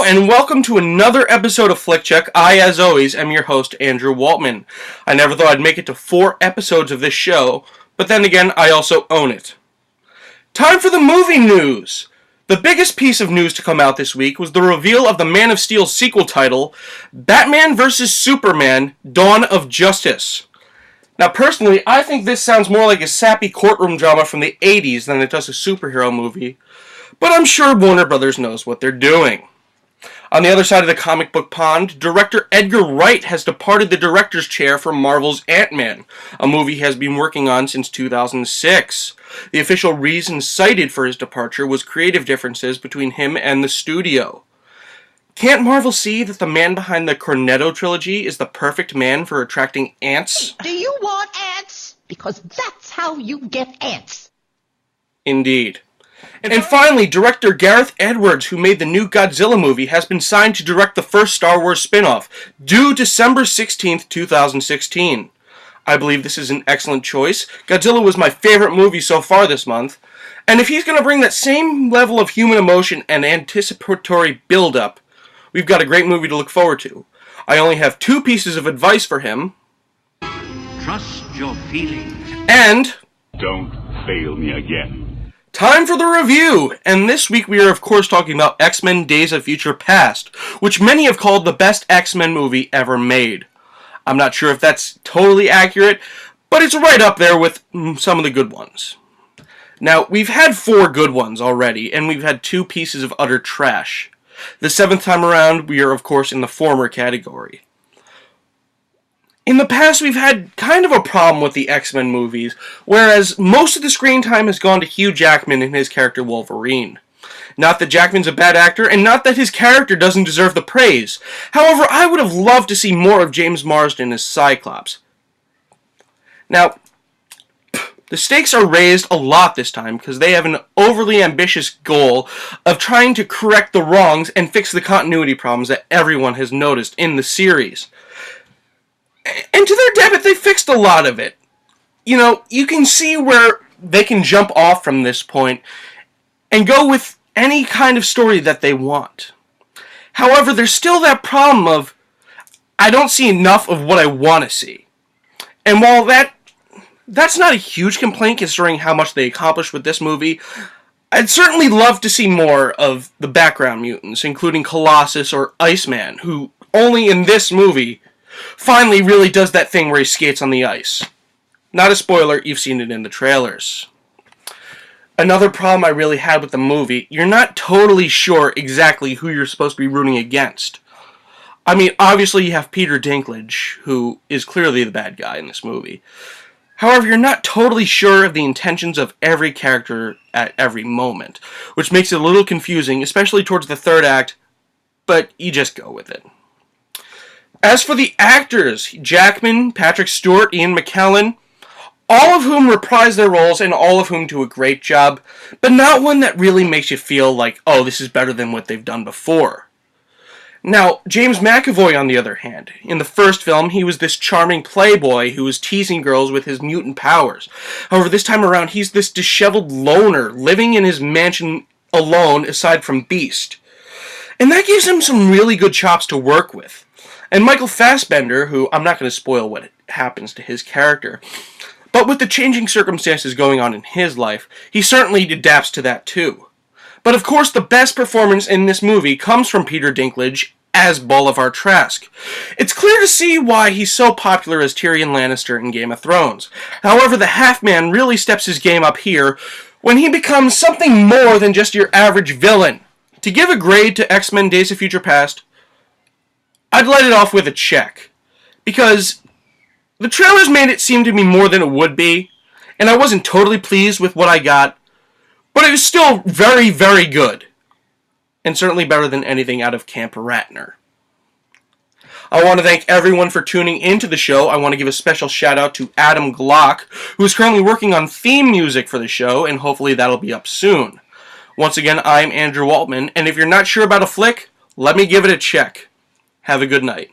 Hello and welcome to another episode of Flick Check. I, as always, am your host, Andrew Woltman. I never thought I'd make it to 4 episodes of this show, but then again, I also own it. Time for the movie news! The biggest piece of news to come out this week was the reveal of the Man of Steel sequel title, Batman vs. Superman: Dawn of Justice. Now, personally, I think this sounds more like a sappy courtroom drama from the 80s than it does a superhero movie, but I'm sure Warner Brothers knows what they're doing. On the other side of the comic book pond, director Edgar Wright has departed the director's chair for Marvel's AntMan, a movie he has been working on since 2006. The official reason cited for his departure was creative differences between him and the studio. Can't Marvel see that the man behind the Cornetto trilogy is the perfect man for attracting ants? Do you want ants? Because that's how you get ants. Indeed. And finally, director Gareth Edwards, who made the new Godzilla movie, has been signed to direct the first Star Wars spin-off, due December 16th, 2016. I believe this is an excellent choice. Godzilla was my favorite movie so far this month, and if he's going to bring that same level of human emotion and anticipatory build-up, we've got a great movie to look forward to. I only have 2 pieces of advice for him. Trust your feelings. And don't fail me again. Time for the review! And this week we are of course talking about X-Men Days of Future Past, which many have called the best X-Men movie ever made. I'm not sure if that's totally accurate, but it's right up there with some of the good ones. Now, we've had 4 good ones already, and we've had 2 pieces of utter trash. The 7th time around, we are of course in the former category. In the past, we've had kind of a problem with the X-Men movies, whereas most of the screen time has gone to Hugh Jackman and his character Wolverine. Not that Jackman's a bad actor, and not that his character doesn't deserve the praise. However, I would have loved to see more of James Marsden as Cyclops. Now, the stakes are raised a lot this time because they have an overly ambitious goal of trying to correct the wrongs and fix the continuity problems that everyone has noticed in the series. And to their debit, they fixed a lot of it. You know, you can see where they can jump off from this point and go with any kind of story that they want. However, there's still that problem of, I don't see enough of what I want to see. And while that's not a huge complaint considering how much they accomplished with this movie, I'd certainly love to see more of the background mutants, including Colossus or Iceman, who only in this movie finally really does that thing where he skates on the ice. Not a spoiler, you've seen it in the trailers. Another problem I really had with the movie, you're not totally sure exactly who you're supposed to be rooting against. I mean, obviously you have Peter Dinklage, who is clearly the bad guy in this movie. However, you're not totally sure of the intentions of every character at every moment, which makes it a little confusing, especially towards the 3rd act, but you just go with it. As for the actors, Jackman, Patrick Stewart, Ian McKellen, all of whom reprise their roles and all of whom do a great job, but not one that really makes you feel like, oh, this is better than what they've done before. Now, James McAvoy, on the other hand, in the first film, he was this charming playboy who was teasing girls with his mutant powers. However, this time around, he's this disheveled loner, living in his mansion alone aside from Beast. And that gives him some really good chops to work with. And Michael Fassbender, who I'm not going to spoil what happens to his character, but with the changing circumstances going on in his life, he certainly adapts to that too. But of course, the best performance in this movie comes from Peter Dinklage as Bolivar Trask. It's clear to see why he's so popular as Tyrion Lannister in Game of Thrones. However, the Half-Man really steps his game up here when he becomes something more than just your average villain. To give a grade to X-Men Days of Future Past, I'd let it off with a check, because the trailers made it seem to be more than it would be, and I wasn't totally pleased with what I got, but it was still very, very good, and certainly better than anything out of Camp Ratner. I want to thank everyone for tuning into the show. I want to give a special shout out to Adam Glock, who is currently working on theme music for the show, and hopefully that'll be up soon. Once again, I'm Andrew Woltman, and if you're not sure about a flick, let me give it a check. Have a good night.